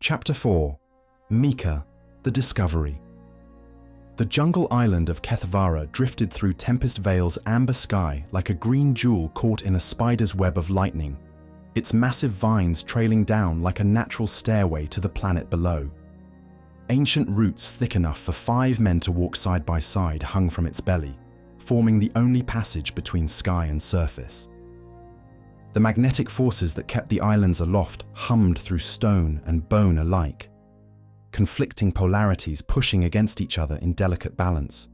Chapter 4. Mika, the Discovery. The jungle island of Kethvara drifted through Tempest Vale's amber sky like a green jewel caught in a spider's web of lightning, its massive vines trailing down like a natural stairway to the planet below. Ancient roots thick enough for 5 men to walk side by side hung from its belly, forming the only passage between sky and surface. The magnetic forces that kept the islands aloft hummed through stone and bone alike, conflicting polarities pushing against each other in delicate balance,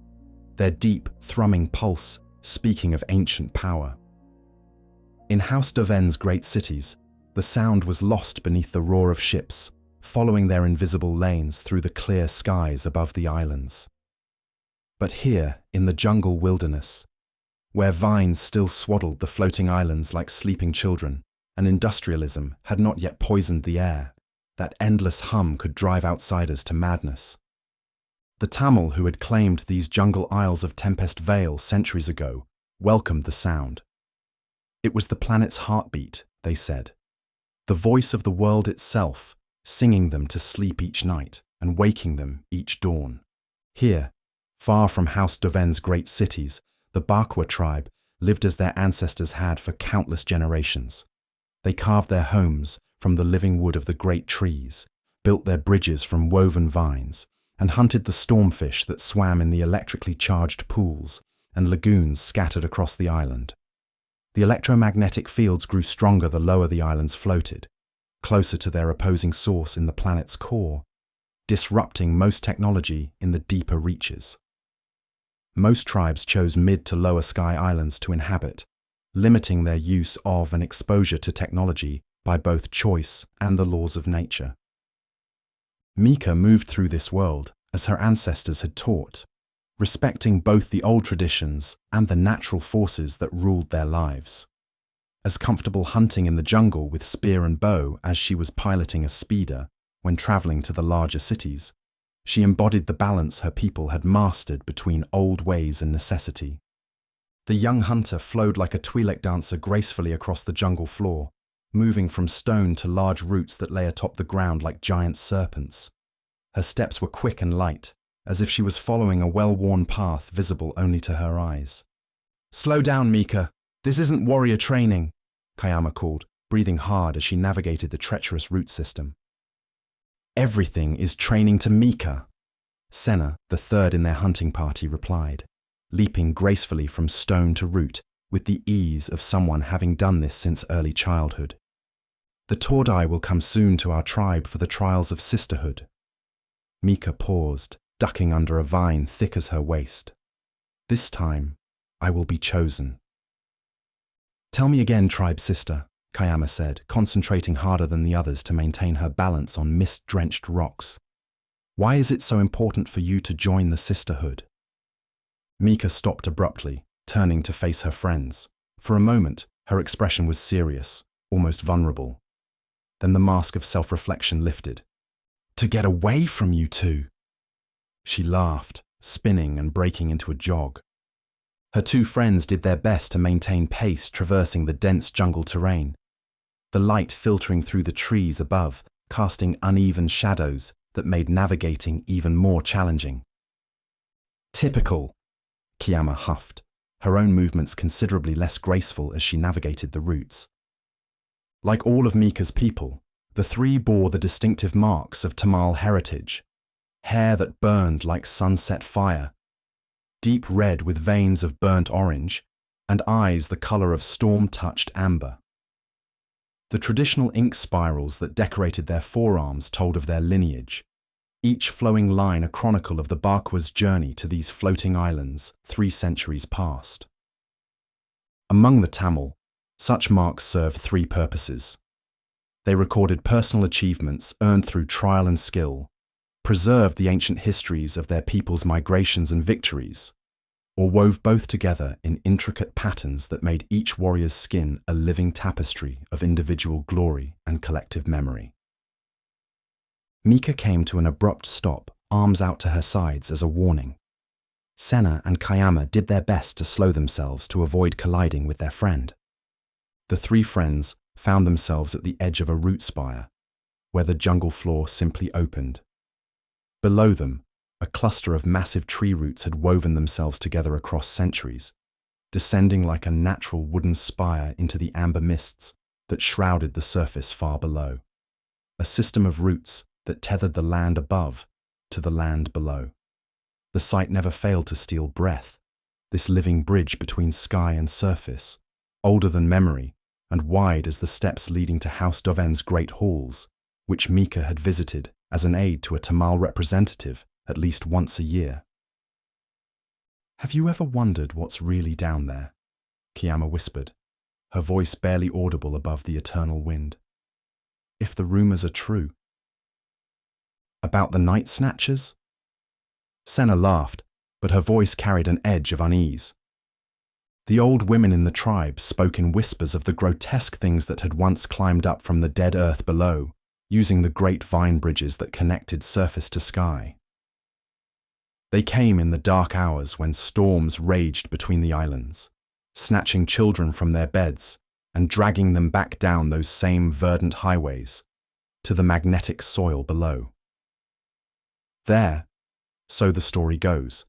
their deep, thrumming pulse speaking of ancient power. In House Doven's great cities, the sound was lost beneath the roar of ships, following their invisible lanes through the clear skies above the islands. But here, in the jungle wilderness, where vines still swaddled the floating islands like sleeping children, and industrialism had not yet poisoned the air, that endless hum could drive outsiders to madness. The Tamil who had claimed these jungle isles of Tempest Vale centuries ago welcomed the sound. It was the planet's heartbeat, they said, the voice of the world itself, singing them to sleep each night and waking them each dawn. Here, far from House Doven's great cities, the Bakwa tribe lived as their ancestors had for countless generations. They carved their homes from the living wood of the great trees, built their bridges from woven vines, and hunted the stormfish that swam in the electrically charged pools and lagoons scattered across the island. The electromagnetic fields grew stronger the lower the islands floated, closer to their opposing source in the planet's core, disrupting most technology in the deeper reaches. Most tribes chose mid to lower sky islands to inhabit, limiting their use of and exposure to technology by both choice and the laws of nature. Mika moved through this world as her ancestors had taught, respecting both the old traditions and the natural forces that ruled their lives. As comfortable hunting in the jungle with spear and bow as she was piloting a speeder when traveling to the larger cities, she embodied the balance her people had mastered between old ways and necessity. The young hunter flowed like a Twi'lek dancer gracefully across the jungle floor, moving from stone to large roots that lay atop the ground like giant serpents. Her steps were quick and light, as if she was following a well-worn path visible only to her eyes. "Slow down, Mika. This isn't warrior training," Kayama called, breathing hard as she navigated the treacherous root system. "Everything is training to Mika," Senna, the third in their hunting party, replied, leaping gracefully from stone to root with the ease of someone having done this since early childhood. "The Tordai will come soon to our tribe for the trials of sisterhood." Mika paused, ducking under a vine thick as her waist. "This time, I will be chosen." "Tell me again, tribe sister," Kayama said, concentrating harder than the others to maintain her balance on mist-drenched rocks. "Why is it so important for you to join the sisterhood?" Mika stopped abruptly, turning to face her friends. For a moment, her expression was serious, almost vulnerable. Then the mask of self-reflection lifted. "To get away from you two." She laughed, spinning and breaking into a jog. Her 2 friends did their best to maintain pace traversing the dense jungle terrain, the light filtering through the trees above, casting uneven shadows that made navigating even more challenging. "Typical," Kayama huffed, her own movements considerably less graceful as she navigated the routes. Like all of Mika's people, the 3 bore the distinctive marks of Tamil heritage: hair that burned like sunset fire, deep red with veins of burnt orange, and eyes the color of storm-touched amber. The traditional ink spirals that decorated their forearms told of their lineage, each flowing line a chronicle of the Bakwa's journey to these floating islands 3 centuries past. Among the Tamil, such marks served 3 purposes. They recorded personal achievements earned through trial and skill, preserved the ancient histories of their people's migrations and victories, or wove both together in intricate patterns that made each warrior's skin a living tapestry of individual glory and collective memory. Mika came to an abrupt stop, arms out to her sides as a warning. Senna and Kayama did their best to slow themselves to avoid colliding with their friend. The 3 friends found themselves at the edge of a root spire, where the jungle floor simply opened. Below them, a cluster of massive tree roots had woven themselves together across centuries, descending like a natural wooden spire into the amber mists that shrouded the surface far below. A system of roots that tethered the land above to the land below. The sight never failed to steal breath, this living bridge between sky and surface, older than memory and wide as the steps leading to House Doven's great halls, which Mika had visited as an aide to a Tamal representative at least once a year. "Have you ever wondered what's really down there?" Kiyama whispered, her voice barely audible above the eternal wind. "If the rumors are true." "About the night snatchers?" Senna laughed, but her voice carried an edge of unease. The old women in the tribe spoke in whispers of the grotesque things that had once climbed up from the dead earth below, using the great vine bridges that connected surface to sky. They came in the dark hours when storms raged between the islands, snatching children from their beds and dragging them back down those same verdant highways to the magnetic soil below. There, so the story goes,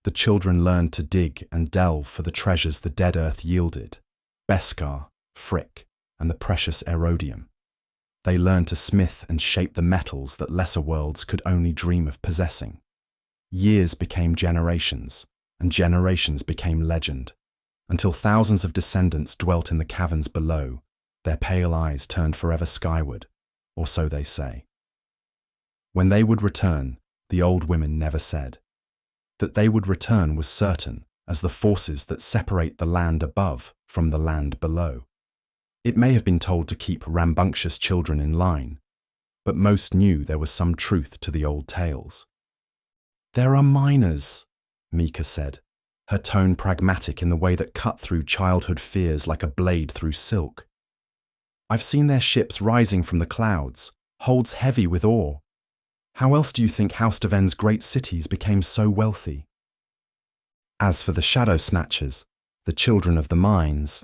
the children learned to dig and delve for the treasures the dead earth yielded, Beskar, Frick, and the precious Erodium. They learned to smith and shape the metals that lesser worlds could only dream of possessing. Years became generations, and generations became legend, until thousands of descendants dwelt in the caverns below, their pale eyes turned forever skyward, or so they say. When they would return, the old women never said. That they would return was certain, as the forces that separate the land above from the land below. It may have been told to keep rambunctious children in line, but most knew there was some truth to the old tales. "There are miners," Mika said, her tone pragmatic in the way that cut through childhood fears like a blade through silk. "I've seen their ships rising from the clouds, holds heavy with ore. How else do you think House Doven's great cities became so wealthy? As for the shadow snatchers, the children of the mines..."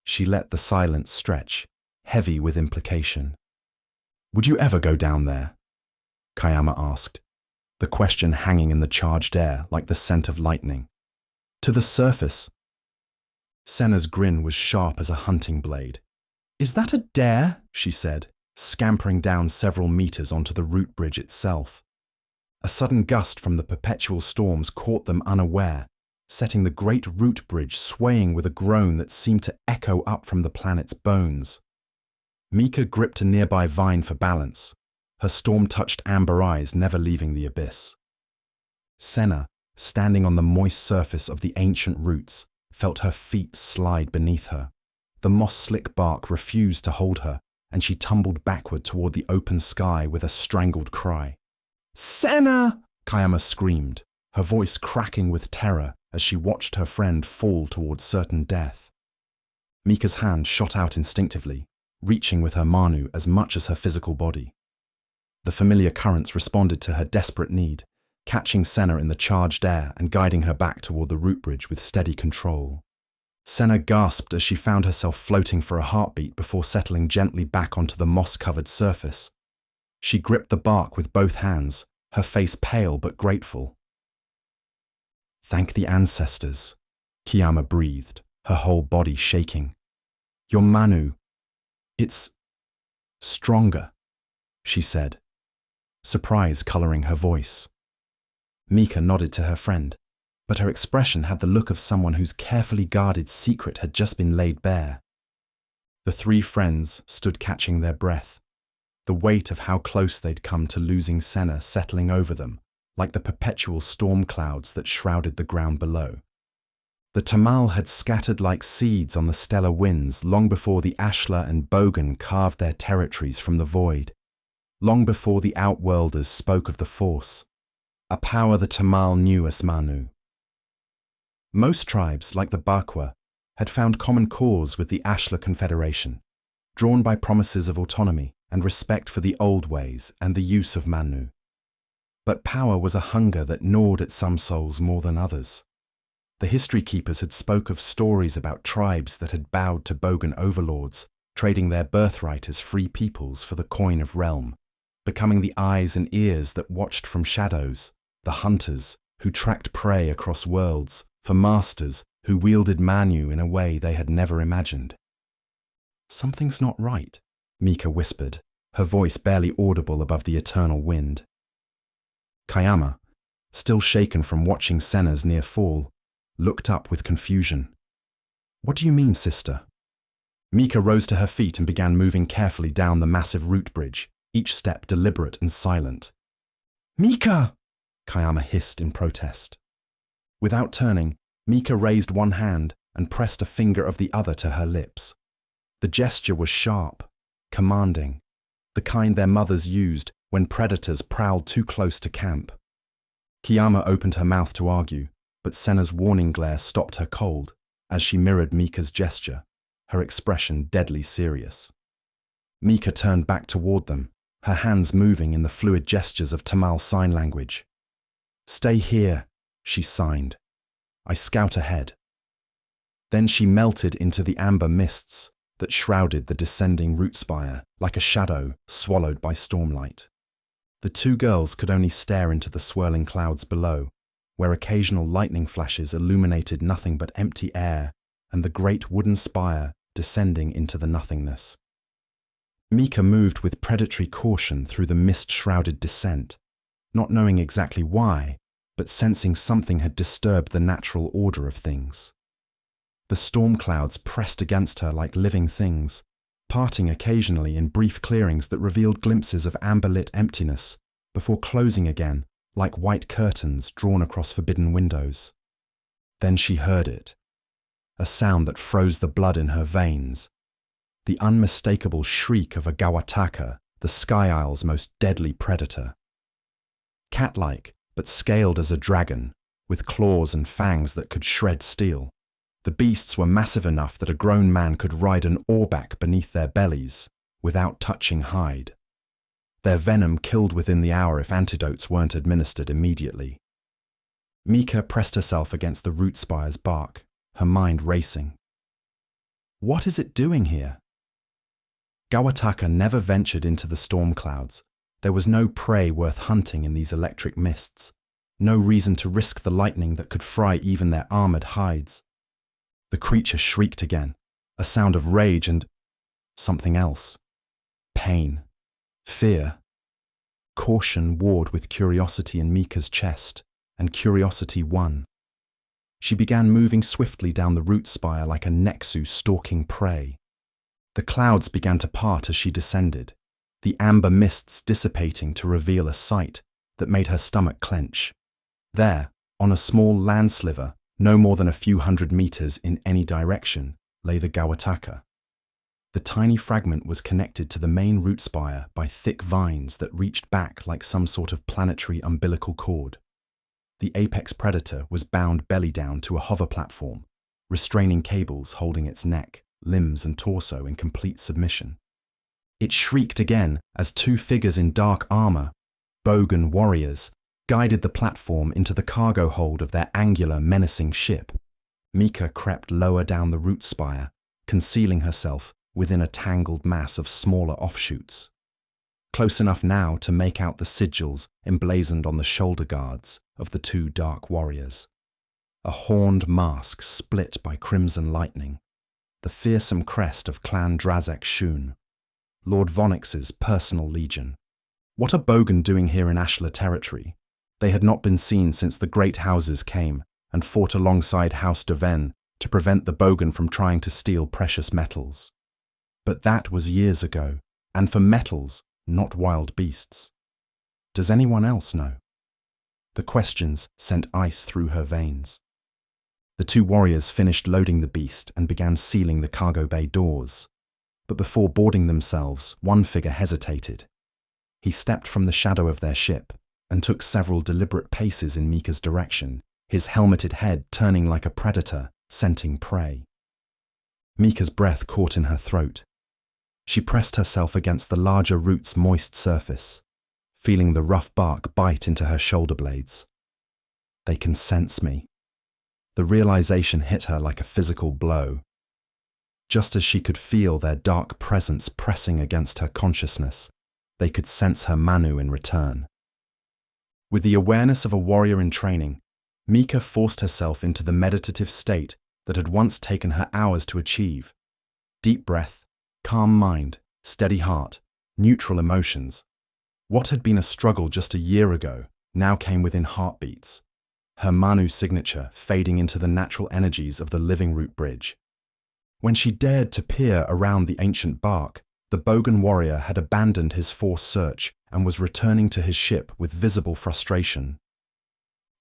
She let the silence stretch, heavy with implication. "Would you ever go down there?" Kayama asked, the question hanging in the charged air like the scent of lightning. "To the surface." Senna's grin was sharp as a hunting blade. "Is that a dare?" she said, scampering down several meters onto the root bridge itself. A sudden gust from the perpetual storms caught them unaware, setting the great root bridge swaying with a groan that seemed to echo up from the planet's bones. Mika gripped a nearby vine for balance, her storm-touched amber eyes never leaving the abyss. Senna, standing on the moist surface of the ancient roots, felt her feet slide beneath her. The moss-slick bark refused to hold her, and she tumbled backward toward the open sky with a strangled cry. "Senna!" Kayama screamed, her voice cracking with terror as she watched her friend fall toward certain death. Mika's hand shot out instinctively, reaching with her Manu as much as her physical body. The familiar currents responded to her desperate need, catching Senna in the charged air and guiding her back toward the root bridge with steady control. Senna gasped as she found herself floating for a heartbeat before settling gently back onto the moss-covered surface. She gripped the bark with both hands, her face pale but grateful. "Thank the ancestors," Kiyama breathed, her whole body shaking. "Your Manu, it's stronger," she said, surprise coloring her voice. Mika nodded to her friend, but her expression had the look of someone whose carefully guarded secret had just been laid bare. The three friends stood catching their breath, the weight of how close they'd come to losing Senna settling over them, like the perpetual storm clouds that shrouded the ground below. The Tamal had scattered like seeds on the stellar winds long before the Ashla and Bogan carved their territories from the void, long before the Outworlders spoke of the Force, a power the Tamal knew as Manu. Most tribes, like the Bakwa, had found common cause with the Ashla Confederation, drawn by promises of autonomy and respect for the old ways and the use of Manu. But power was a hunger that gnawed at some souls more than others. The history keepers had spoke of stories about tribes that had bowed to Bogan overlords, trading their birthright as free peoples for the coin of realm, becoming the eyes and ears that watched from shadows, the hunters who tracked prey across worlds, for masters who wielded Manu in a way they had never imagined. "Something's not right," Mika whispered, her voice barely audible above the eternal wind. Kayama, still shaken from watching Senna's near fall, looked up with confusion. "What do you mean, sister?" Mika rose to her feet and began moving carefully down the massive root bridge, each step deliberate and silent. "Mika!" Kayama hissed in protest. Without turning, Mika raised one hand and pressed a finger of the other to her lips. The gesture was sharp, commanding, the kind their mothers used when predators prowled too close to camp. Kayama opened her mouth to argue, but Senna's warning glare stopped her cold as she mirrored Mika's gesture, her expression deadly serious. Mika turned back toward them, her hands moving in the fluid gestures of Tamil Sign Language. "Stay here," she signed. "I scout ahead." Then she melted into the amber mists that shrouded the descending root spire like a shadow swallowed by stormlight. The two girls could only stare into the swirling clouds below, where occasional lightning flashes illuminated nothing but empty air and the great wooden spire descending into the nothingness. Mika moved with predatory caution through the mist-shrouded descent, not knowing exactly why, but sensing something had disturbed the natural order of things. The storm clouds pressed against her like living things, parting occasionally in brief clearings that revealed glimpses of amber-lit emptiness, before closing again like white curtains drawn across forbidden windows. Then she heard it, a sound that froze the blood in her veins, the unmistakable shriek of a Gawataka, the Sky Isle's most deadly predator. Cat-like, but scaled as a dragon, with claws and fangs that could shred steel, the beasts were massive enough that a grown man could ride an oarback beneath their bellies, without touching hide. Their venom killed within the hour if antidotes weren't administered immediately. Mika pressed herself against the root spire's bark, her mind racing. What is it doing here? Gawataka never ventured into the storm clouds. There was no prey worth hunting in these electric mists, no reason to risk the lightning that could fry even their armored hides. The creature shrieked again, a sound of rage and something else. Pain. Fear. Caution warred with curiosity in Mika's chest, and curiosity won. She began moving swiftly down the root spire like a Nexu stalking prey. The clouds began to part as she descended, the amber mists dissipating to reveal a sight that made her stomach clench. There, on a small land sliver, no more than a few hundred meters in any direction, lay the Gawataka. The tiny fragment was connected to the main root spire by thick vines that reached back like some sort of planetary umbilical cord. The apex predator was bound belly down to a hover platform, restraining cables holding its neck, limbs and torso in complete submission. It shrieked again as two figures in dark armor, Bogan warriors, guided the platform into the cargo hold of their angular, menacing ship. Mika crept lower down the root spire, concealing herself within a tangled mass of smaller offshoots. Close enough now to make out the sigils emblazoned on the shoulder guards of the two dark warriors. A horned mask split by crimson lightning, the fearsome crest of Clan Drazek Shun, Lord Vonix's personal legion. What are Bogan doing here in Ashla territory? They had not been seen since the great houses came and fought alongside House Deven to prevent the Bogan from trying to steal precious metals. But that was years ago, and for metals, not wild beasts. Does anyone else know? The questions sent ice through her veins. The two warriors finished loading the beast and began sealing the cargo bay doors. But before boarding themselves, one figure hesitated. He stepped from the shadow of their ship and took several deliberate paces in Mika's direction, his helmeted head turning like a predator, scenting prey. Mika's breath caught in her throat. She pressed herself against the larger root's moist surface, feeling the rough bark bite into her shoulder blades. They can sense me. The realization hit her like a physical blow. Just as she could feel their dark presence pressing against her consciousness, they could sense her Manu in return. With the awareness of a warrior in training, Mika forced herself into the meditative state that had once taken her hours to achieve. Deep breath, calm mind, steady heart, neutral emotions. What had been a struggle just a year ago now came within heartbeats, her Manu signature fading into the natural energies of the living root bridge. When she dared to peer around the ancient bark, the Bogan warrior had abandoned his forced search and was returning to his ship with visible frustration.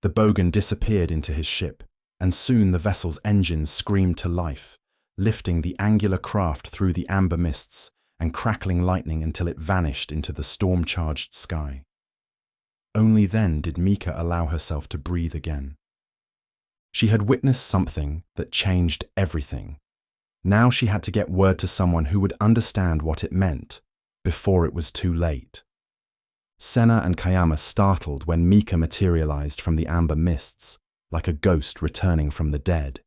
The Bogan disappeared into his ship, and soon the vessel's engines screamed to life, lifting the angular craft through the amber mists and crackling lightning until it vanished into the storm-charged sky. Only then did Mika allow herself to breathe again. She had witnessed something that changed everything. Now she had to get word to someone who would understand what it meant, before it was too late. Senna and Kayama startled when Mika materialized from the amber mists, like a ghost returning from the dead.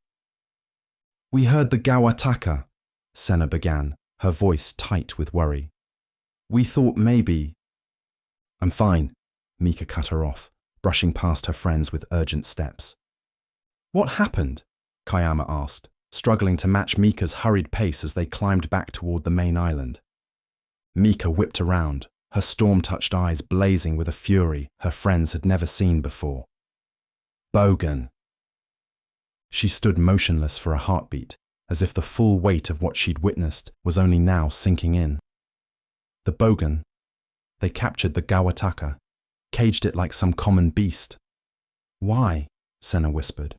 "We heard the Gawataka," Senna began, her voice tight with worry. "We thought maybe—" "I'm fine," Mika cut her off, brushing past her friends with urgent steps. "What happened?" Kayama asked, struggling to match Mika's hurried pace as they climbed back toward the main island. Mika whipped around, her storm-touched eyes blazing with a fury her friends had never seen before. "Bogan!" She stood motionless for a heartbeat, as if the full weight of what she'd witnessed was only now sinking in. The Bogan. They captured the Gawataka, caged it like some common beast. "Why?" Senna whispered.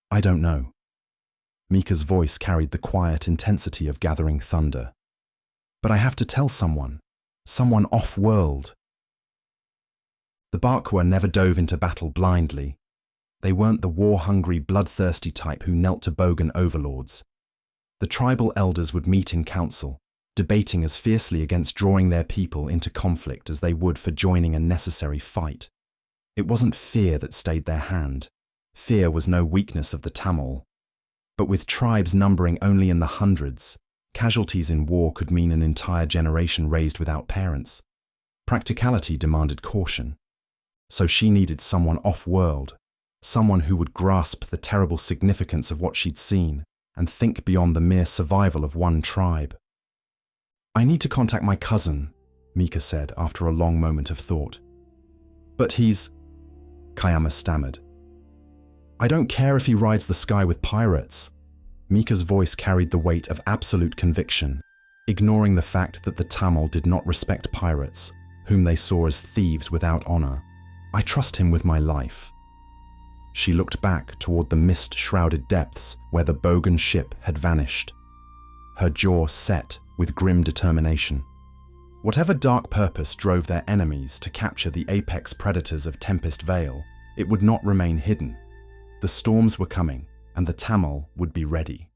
"I don't know." Mika's voice carried the quiet intensity of gathering thunder. "But I have to tell someone off-world." The Barkwa never dove into battle blindly. They weren't the war-hungry, bloodthirsty type who knelt to Bogan overlords. The tribal elders would meet in council, debating as fiercely against drawing their people into conflict as they would for joining a necessary fight. It wasn't fear that stayed their hand. Fear was no weakness of the Tamil. But with tribes numbering only in the hundreds, casualties in war could mean an entire generation raised without parents. Practicality demanded caution. So she needed someone off-world, someone who would grasp the terrible significance of what she'd seen and think beyond the mere survival of one tribe. "I need to contact my cousin," Mika said after a long moment of thought. "But he's—" Kayama stammered. "I don't care if he rides the sky with pirates." Mika's voice carried the weight of absolute conviction, ignoring the fact that the Tamil did not respect pirates, whom they saw as thieves without honor. "I trust him with my life." She looked back toward the mist-shrouded depths where the Bogan ship had vanished, her jaw set with grim determination. Whatever dark purpose drove their enemies to capture the apex predators of Tempest Vale, it would not remain hidden. The storms were coming, and the Tamil would be ready.